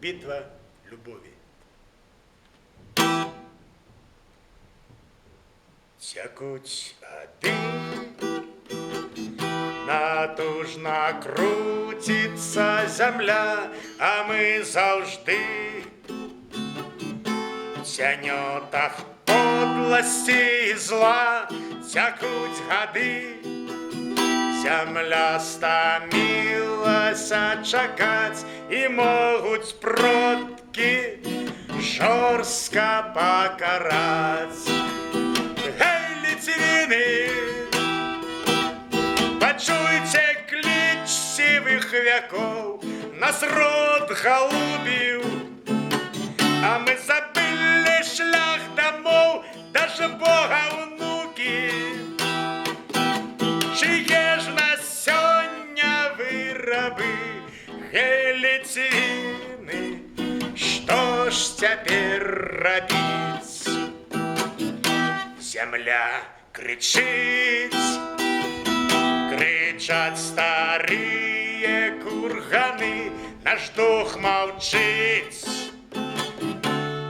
Битва любові. Текуть годы, натужно крутится земля, а мы завжди в тянетах подлости и зла. Текуть годы, земля стамілася чакать, і могуть продки жорстко покарать. Гей, литвины, почуйте клич сивых веков, нас род голубів, а ми забили шлях домов, даже Бога внуки. Чиє ж нас сьогодні вироби, гей, литвины, что ж теперь робить? Земля кричить, кричат старые курганы, наш дух молчить.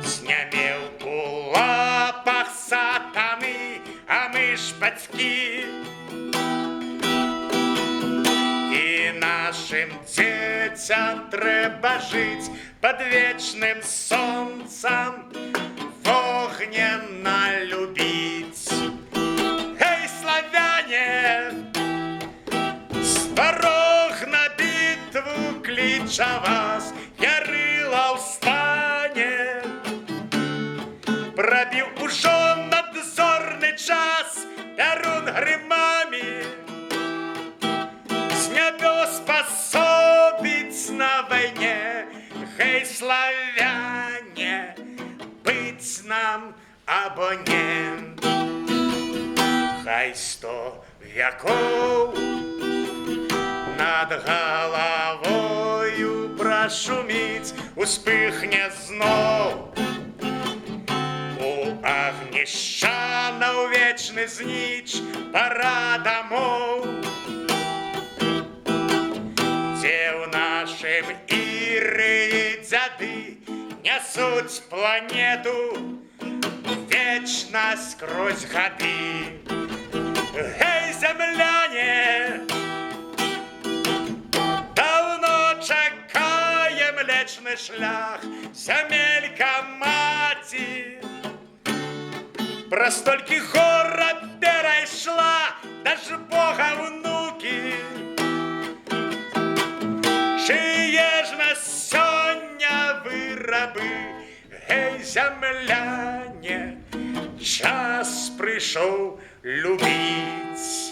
Знямел у лапах сатаны, а мы ж батьки. И нашим детям треба жить под вечным солнцем, огненно любить. Эй, славяне, с дорог на битву клича вас, Ярила встане. Пробил уже надзорный час, Перун гримами, с небес пособить на войне. Эй, славяне, быть нам абонент. Хай 100 веков над головою прошумить, успыхне знов у огнищана вечный знич, пора домов. Где в нашем Иры и дяды несут планету вечно сквозь годы. Эй, земляне, давно чекаем млечный шлях, земелька мати. Про стольки город перейшла, даже Бога внуки. Чиє ж нас сьогодні вироби, гей, земляне, час прийшов любить.